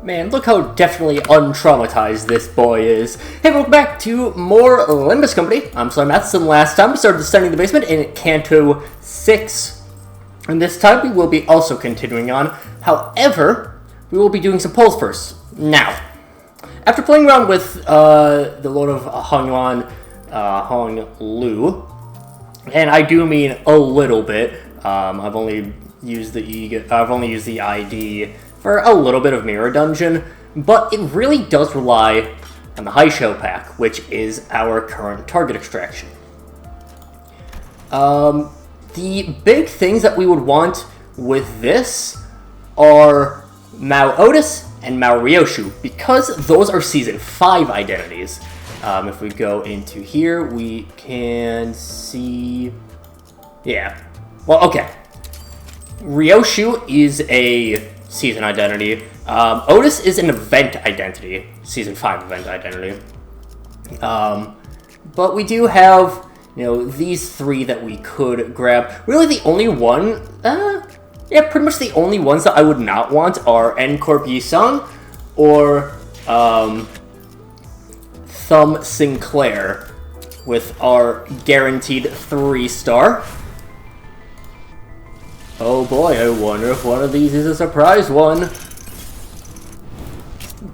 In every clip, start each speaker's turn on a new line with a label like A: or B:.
A: Man, look how definitely untraumatized this boy is. Hey, welcome back to more Limbus Company. I'm SlayerMathis, and last time we started descending the basement in Canto 6. And this time we will be also continuing on. However, we will be doing some polls first. Now, after playing around with the Lord of Hong Lu, and I do mean a little bit, I've only used the ID for a little bit of Mirror Dungeon, but it really does rely on the Shou pack, which is our current target extraction. The big things that we would want with this are Mao Otis and Mao Ryoshu, because those are Season 5 identities. If we go into here, we can see... Yeah. Well, okay. Ryoshu is a Season identity. Otis is an event identity. Season 5 event identity. But we do have, these three that we could grab. Really the only one... yeah, pretty much the only ones that I would not want are N-Corp Yisung or Thumb Sinclair with our guaranteed 3-star. Oh boy, I wonder if one of these is a surprise one.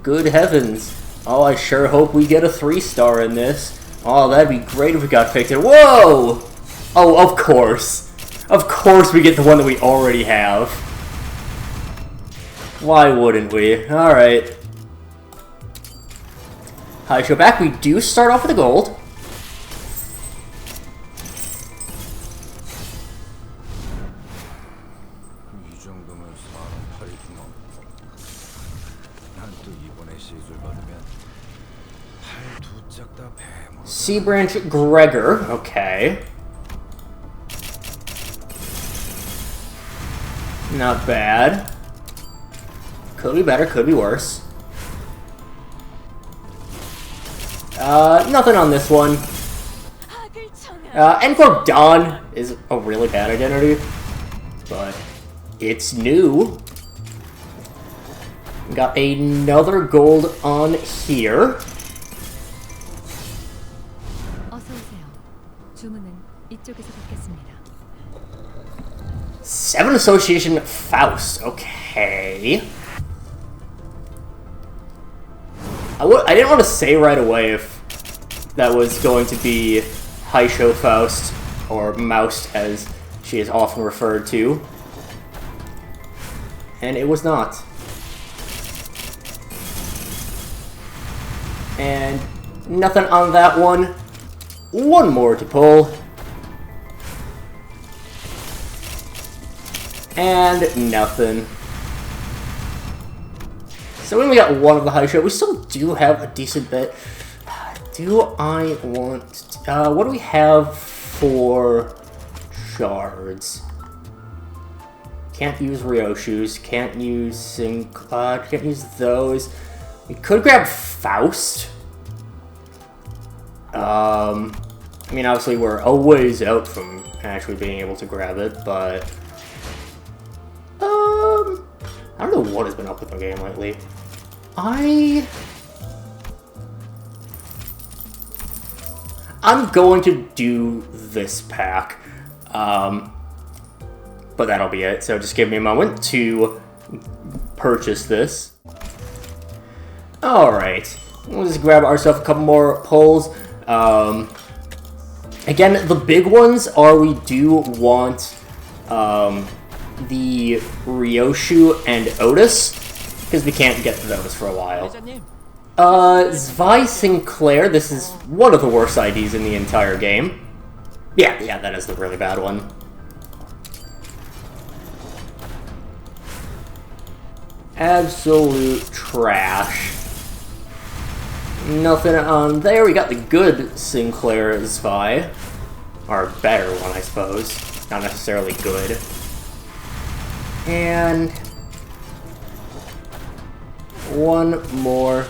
A: Good heavens. Oh, I sure hope we get a 3-star in this. Oh, that'd be great if we got Fixed. Whoa! Oh, of course. Of course we get the one that we already have. Why wouldn't we? Alright. Shou back. We do start off with a gold. Sea Branch Gregor, okay. Not bad. Could be better, could be worse. Nothing on this one. N-Corp Dawn is a really bad identity, but it's new. Got another gold on here. 7 Association Faust, okay. I didn't want to say right away if that was going to be Shou Faust, or Moust as she is often referred to. And it was not. And nothing on that one. One more to pull. And nothing. So we only got one of the Shou. We still do have a decent bit. Do I want... what do we have for shards? Can't use Ryoshus. Can't use can't use those. We could grab Faust. I mean, obviously we're a ways out from actually being able to grab it, but... I don't know what has been up with the game lately. I'm going to do this pack. But that'll be it. So just give me a moment to purchase this. Alright. We'll just grab ourselves a couple more pulls. Again, the big ones are we do want the Ryoshu and Otis, because we can't get to those for a while. Zvi Sinclair, this is one of the worst IDs in the entire game. Yeah, that is the really bad one. Absolute trash. Nothing on there. We got the good Sinclair Zvi. Or better one, I suppose. Not necessarily good. And one more.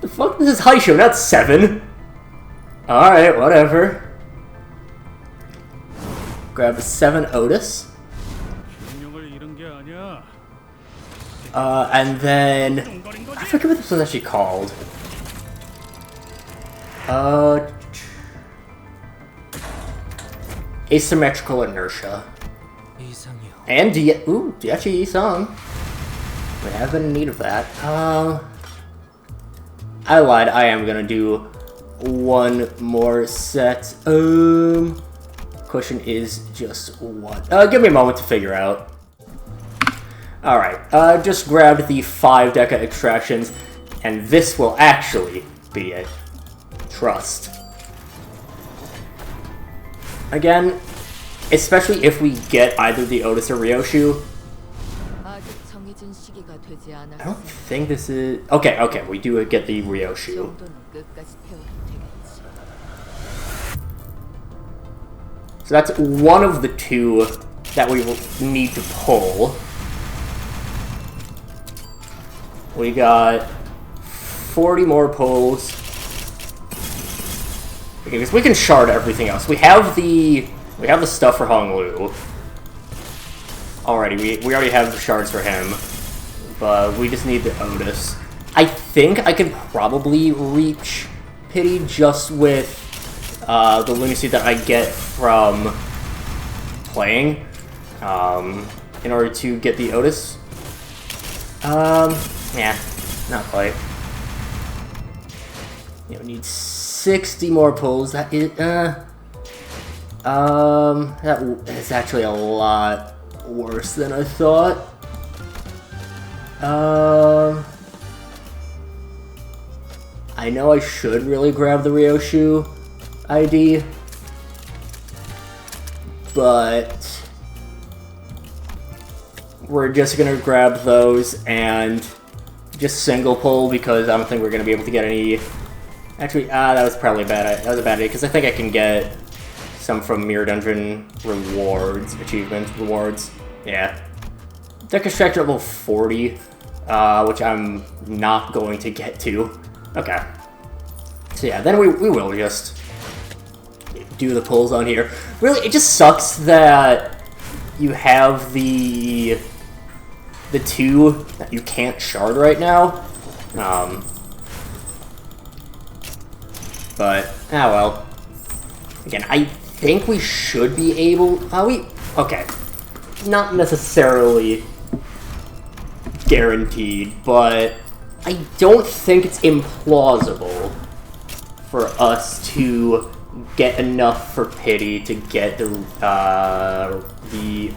A: The fuck? This is Shou, not 7. Alright, whatever. grab 7 Otis. And then... I forget what this was actually called. Asymmetrical inertia. And Diachi Isang. We have been in need of that. I lied, I am gonna do one more set. Question is just what? Give me a moment to figure out. Alright, just grabbed the 5 Deca extractions, and this will actually be it. Trust. Again, especially if we get either the Otis or Ryoshu. I don't think this is... Okay, we do get the Ryoshu. So that's one of the 2 that we will need to pull. We got 40 more pulls. Okay, because we can shard everything else. We have the stuff for Hong Lu. Alrighty, we already have the shards for him. But we just need the Otis. I think I can probably reach Pity just with the lunacy that I get from playing in order to get the Otis. Yeah, not quite. You know, we need 60 more pulls. That is, that is actually a lot worse than I thought. I know I should really grab the Ryoshu ID, but we're just gonna grab those and just single pull because I don't think we're gonna be able to get any. Actually, that was probably a bad idea because I think I can get some from Mirror Dungeon rewards, achievement rewards. Yeah, Deck Extractor level 40, which I'm not going to get to. Okay, so yeah, then we will just do the pulls on here. Really, it just sucks that you have the 2 that you can't shard right now. But, well. Again, I think we should be able... okay. Not necessarily guaranteed, but I don't think it's implausible for us to get enough for Pity to get the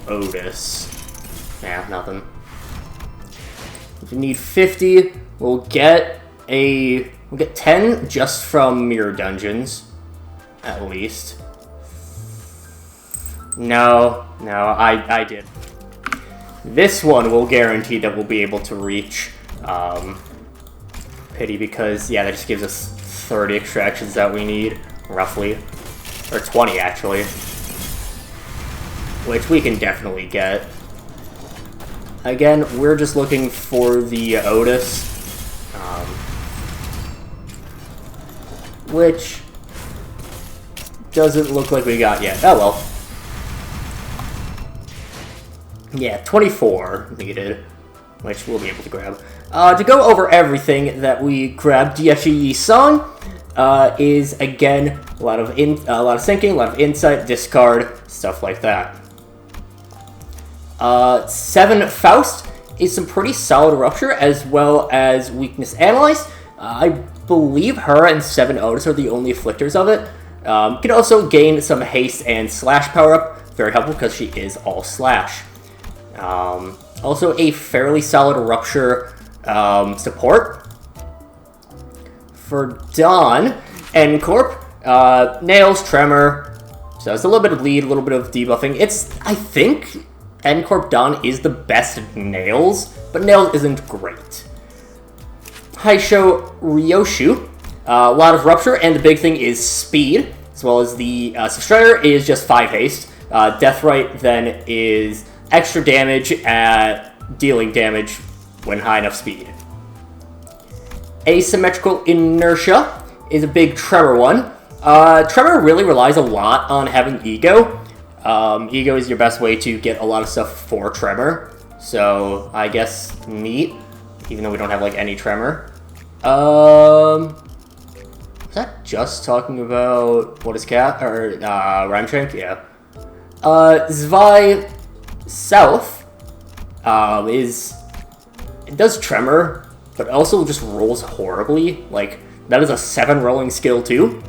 A: Otis. Yeah, nothing. If we need 50, we'll get 10 just from Mirror Dungeons, at least. No, I did. This one will guarantee that we'll be able to reach Pity because, yeah, that just gives us 30 extractions that we need, roughly. Or 20, actually. Which we can definitely get. Again, we're just looking for the Otis. Which doesn't look like we got yet. Oh well. Yeah, 24 needed, which we'll be able to grab. To go over everything that we grabbed, Diachi Yi-san is again a lot of sinking, a lot of insight, discard, stuff like that. 7 Faust is some pretty solid rupture as well as weakness analyze. I believe her and 7 Otis are the only afflictors of it. You can also gain some haste and slash power up, very helpful because she is all slash. Also a fairly solid rupture support. For Dawn, N-Corp, Nails, Tremor, so it's a little bit of lead, a little bit of debuffing. I think N-Corp Dawn is the best Nails, but Nails isn't great. Shou Ryoshu, a lot of rupture, and the big thing is speed, as well as the Strider is just 5 haste. Deathrite then is extra damage at dealing damage when high enough speed. Asymmetrical inertia is a big Tremor one. Tremor really relies a lot on having ego. Ego is your best way to get a lot of stuff for Tremor. So I guess Neat, even though we don't have like any Tremor. Was that just talking about what is Cat or Rhyme Yeah. Zwei South it does Tremor, but also just rolls horribly. Like that is a 7 rolling skill too.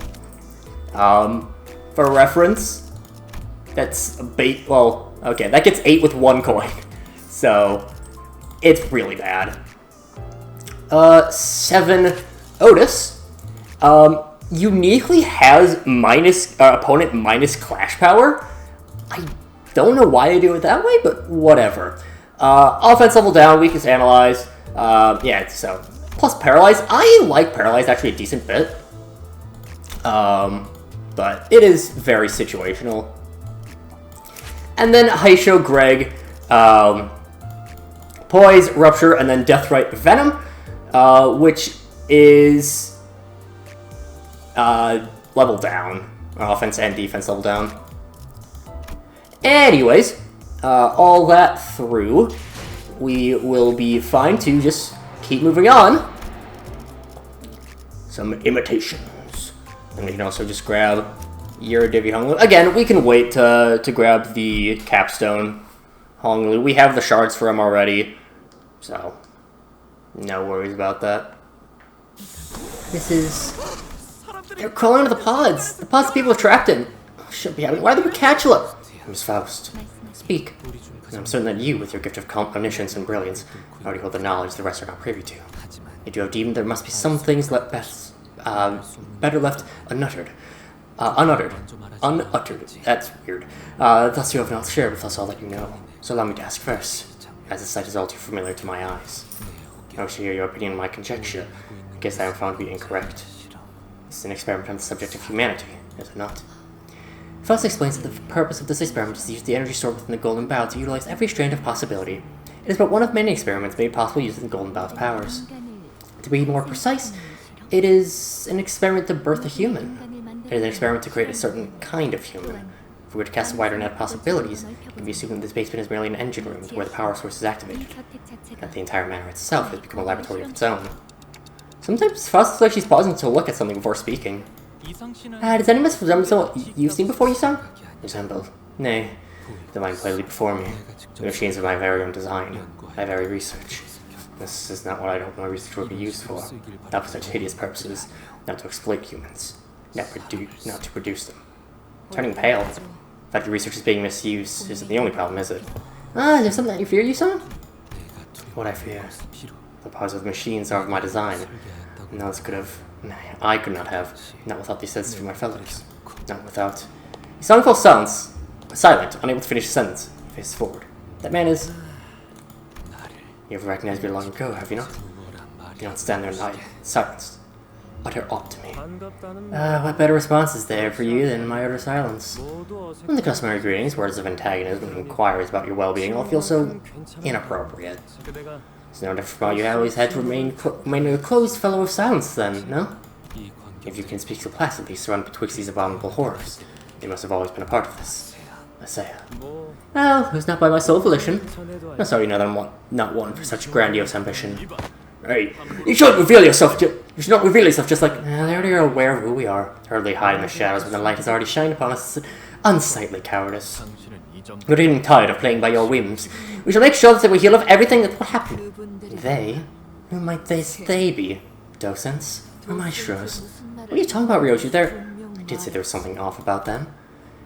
A: For reference, that's a bait. Well, okay, that gets 8 with 1 coin, so it's really bad. 7 Otis, uniquely has opponent minus clash power. I don't know why they do it that way, but whatever. Offense level down, weakness analyzed. Yeah, so plus paralyzed. I like paralyzed actually a decent bit. But it is very situational. And then Shou Greg, Poise, Rupture, and then Deathrite Venom, which is level down. Offense and defense level down. Anyways, all that through, we will be fine to just keep moving on. Some imitations. And we can also just grab Divvy Hong Lu. Again, we can wait to grab the Capstone Hong Lu. We have the shards for him already, so no worries about that. This is... They're crawling into the pods. The pods people are trapped in. Should be having... Why are they Catula? Miss Faust, speak. I'm certain that you, with your gift of omniscience and brilliance, already hold the knowledge the rest are not privy to. Yet you have deemed there must be some things better left unuttered. Unuttered. That's weird. Thus you have not shared with us all that you know. So allow me to ask first, as the sight is all too familiar to my eyes. I wish to hear your opinion on my conjecture. I guess I am found to be incorrect. This is an experiment on the subject of humanity, is it not? Faust explains that the purpose of this experiment is to use the energy stored within the Golden Bough to utilize every strand of possibility. It is but one of many experiments made possible using the Golden Bough's powers. To be more precise, it is an experiment to birth a human. It is an experiment to create a certain kind of human. If we were to cast a wider net of possibilities, it can be assumed that this basement is merely an engine room where the power source is activated, and that the entire manor itself has become a laboratory of its own. Sometimes Faust looks like she's pausing to look at something before speaking. Does any of us resemble what you've seen before, Yusung? Resemble? Nay. The mind plainly before me. The machines of my very own design, my very research. This is not what I hope my research would be used for. Not for such hideous purposes. Not to exploit humans. Not to produce them. Turning pale. The fact that research is being misused isn't the only problem, is it? Is there something that you fear, Yusung? What I fear? The powers of the machines are of my design. And those I could not have, not without the assistance from my fellows. Not without... Yusung fell silent, unable to finish his sentence. He faced forward. That man is... You have recognized me long ago, have you not? You don't stand there and silenced. Utter opt to me. What better response is there for you than my utter silence? When the customary greetings, words of antagonism, and inquiries about your well-being all feel so inappropriate. It's no different from how you always had to remain a closed fellow of silence, then, no? If you can speak so placidly surrounded betwixt these abominable horrors, you must have always been a part of this. Messiah. Well, it was not by my sole volition. I'm sorry you know that I'm not one for such grandiose ambition. Hey, you shouldn't reveal yourself you should not reveal yourself just like... They already are aware of who we are. Hardly hide in the shadows when the light has already shined upon us. It's unsightly cowardice. We're getting tired of playing by your whims. We shall make sure that we heal of everything that will happen. They? Who might they be? Docents? Or maestros? What are you talking about, Ryoshi? I did say there was something off about them.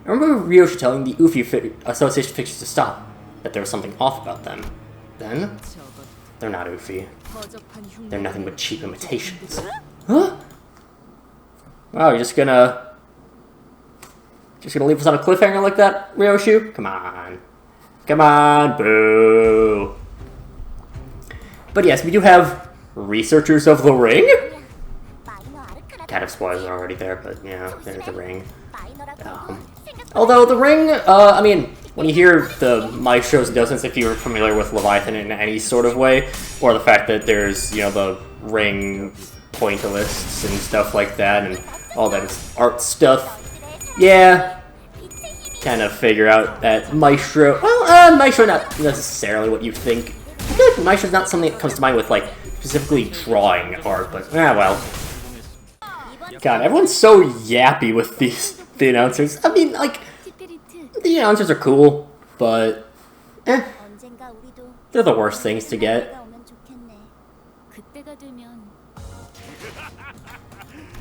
A: I remember Ryoshi telling the Ufi Association fixtures to stop, that there was something off about them. Then? They're not Ufi. They're nothing but cheap imitations. Huh? Wow, you're just gonna leave us on a cliffhanger like that, Ryoshi? Come on. Come on, boo. But yes, we do have Researchers of the Ring? Kind of spoilers are already there, but yeah, there's the ring. Although the ring, I mean, when you hear the maestros and docents, if you're familiar with Leviathan in any sort of way, or the fact that there's, you know, the ring pointillists and stuff like that, and all that art stuff, yeah, kind of figure out that Maestro... Well, Maestro not necessarily what you think. I feel like Maestro's not something that comes to mind with, like, specifically drawing art, but, well. God, everyone's so yappy with the announcers. I mean, like, the announcers are cool, but, they're the worst things to get.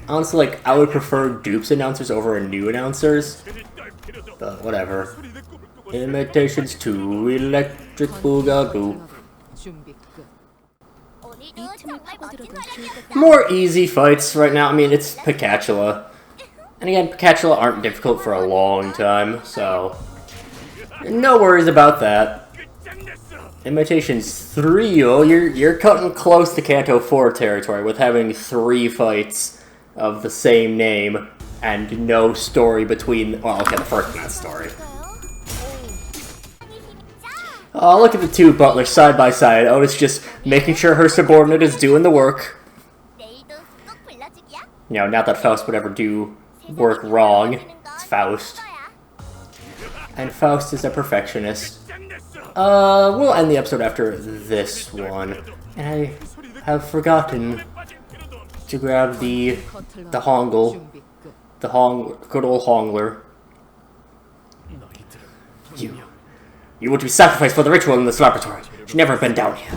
A: Honestly, like, I would prefer dupes announcers over new announcers, but whatever. Imitations to Electric Boogaloo. More easy fights right now. I mean, it's Picatula. And again, Picatula aren't difficult for a long time, so no worries about that. Imitations 3, oh, you're cutting close to Kanto 4 territory with having 3 fights of the same name and no story between... Well, okay, the first one's story. Oh, look at the two butlers side by side. Otis just making sure her subordinate is doing the work. You know, not that Faust would ever do work wrong. It's Faust. And Faust is a perfectionist. We'll end the episode after this one. And I have forgotten to grab the Hongl. Good old Hongler. You were to be sacrificed for the ritual in this laboratory. You should never have been down here.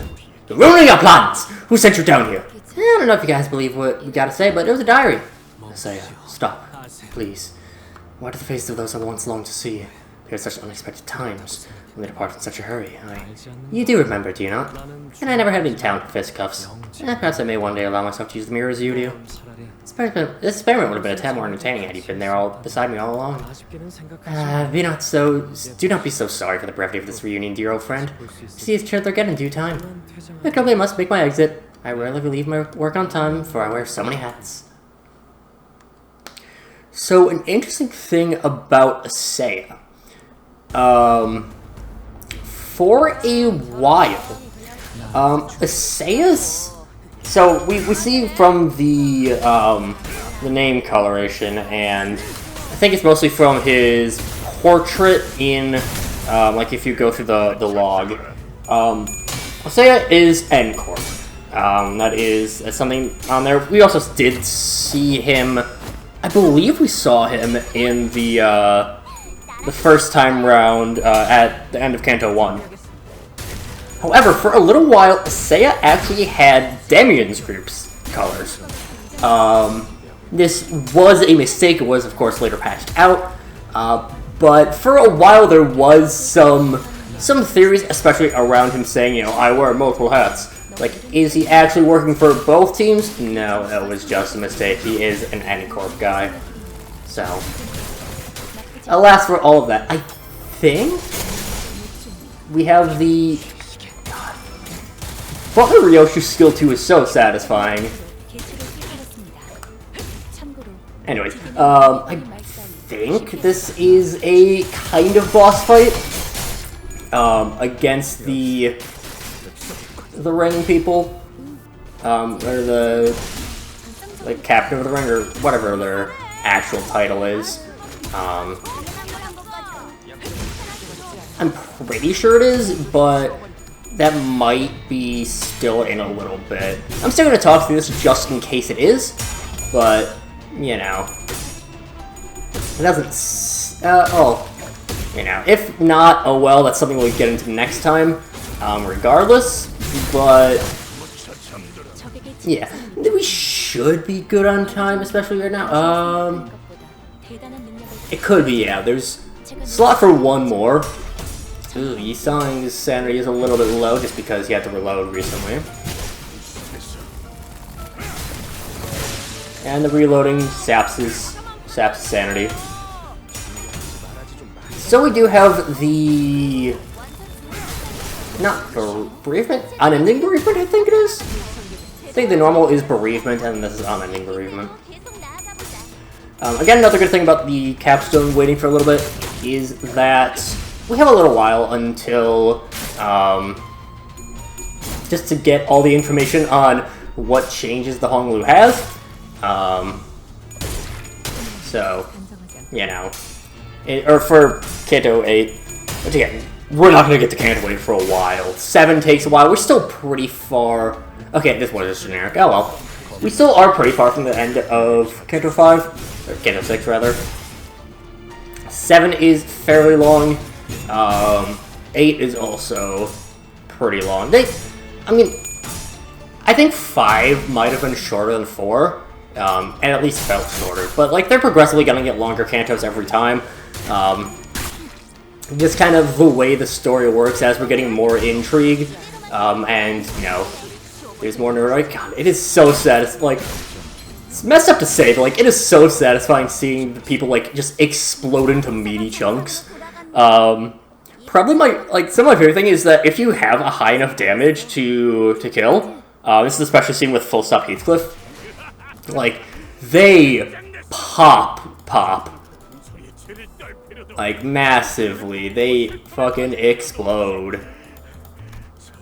A: You're ruining our plans! Who sent you down here? I don't know if you guys believe what we gotta say, but it was a diary. Isaiah, stop. Please. Why do the faces of those I once longed to see appear at such unexpected times when they depart in such a hurry? You do remember, do you not? And I never had any talent for fisticuffs. Perhaps I may one day allow myself to use the mirror as you do. This experiment would have been a tad more entertaining had you been there all beside me all along. Do not be so sorry for the brevity of this reunion, dear old friend. See if they'll get in due time. I probably must make my exit. I rarely leave my work on time, for I wear so many hats. So, an interesting thing about Isaiah. For a while, Isaiah's... So, we see from the name coloration, and I think it's mostly from his portrait in, like, if you go through the log. Isaiah is N-Corp. That is something on there. We also did see him... I believe we saw him in the first time round at the end of Kanto 1. However, for a little while, Isaiah actually had Demian's group's colors. This was a mistake. It was, of course, later patched out. But for a while, there was some theories, especially around him saying, you know, I wear multiple hats. Like, is he actually working for both teams? No, it was just a mistake. He is an N-Corp guy. So, alas for all of that. I think we have the... God. Butler Ryoshu's skill 2 is so satisfying. Anyways, I think this is a kind of boss fight against the ring people, or the captain of the ring, or whatever their actual title is. I'm pretty sure it is, but that might be still in a little bit. I'm still going to talk through this just in case it is, but, you know, it doesn't, you know, if not, oh well, that's something we'll get into next time, regardless. But yeah, we should be good on time, especially right now. It could be, yeah. There's a slot for one more. Ooh, Yisang's sanity is a little bit low just because he had to reload recently. And the reloading saps his sanity. So we do have the... not bereavement? Unending bereavement, I think it is? I think the normal is bereavement, and this is unending bereavement. Again, another good thing about the capstone waiting for a little bit is that we have a little while until, just to get all the information on what changes the Hong Lu has. So, you know, or for Kanto 8. Which again, we're not going to get to Kanto 8 for a while. 7 takes a while. We're still pretty far. Okay, this one is generic. Oh well. We still are pretty far from the end of Kanto 5. Or Kanto 6, rather. 7 is fairly long. 8 is also pretty long. I mean, I think 5 might have been shorter than 4. And at least felt shorter. But, like, they're progressively going to get longer Kantos every time. Just kind of the way the story works as we're getting more intrigue. And, you know, there's more nerd. God, it is so sad. It's, like, it's messed up to say, but, like, it is so satisfying seeing the people, like, just explode into meaty chunks. Probably some of my favorite thing is that if you have a high enough damage to kill, this is especially seen with Full Stop Heathcliff, like, they pop, like, massively. They fucking explode.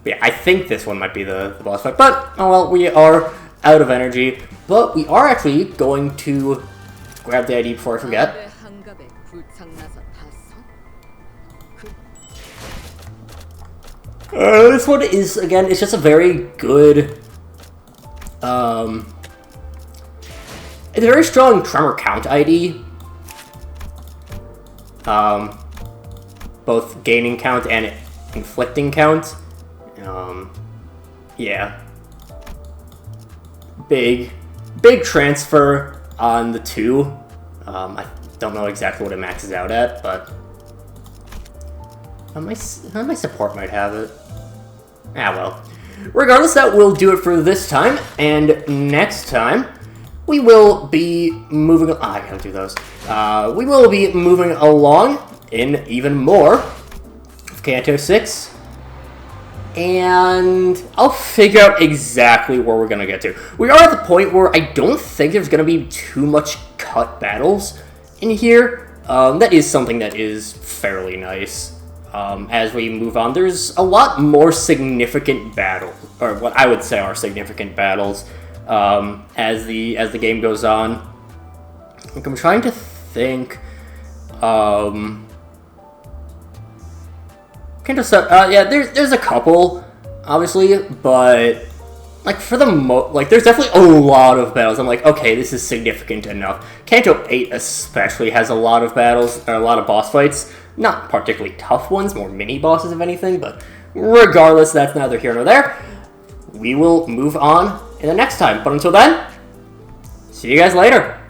A: But yeah, I think this one might be the boss fight, but, oh well, we are out of energy. But we are actually going to grab the ID before I forget. This one is, again, it's just a very good, it's a very strong tremor count ID. Both gaining count and inflicting count. Yeah. Big transfer on the 2. I don't know exactly what it maxes out at, but my support might have it. Ah, well. Regardless, that will do it for this time, and next time, we will be moving... I gotta do those. We will be moving along in even more of Kanto 6, and I'll figure out exactly where we're gonna get to. We are at the point where I don't think there's gonna be too much cut battles in here. That is something that is fairly nice. As we move on, there's a lot more significant battles, or what I would say are significant battles, as the game goes on. Like, I'm trying to think. Yeah, there's a couple, obviously, but like for the there's definitely a lot of battles. I'm like, okay, this is significant enough. Kanto 8 especially has a lot of battles, or a lot of boss fights. Not particularly tough ones, more mini-bosses if anything, but regardless, that's neither here nor there. We will move on in the next time, but until then, see you guys later.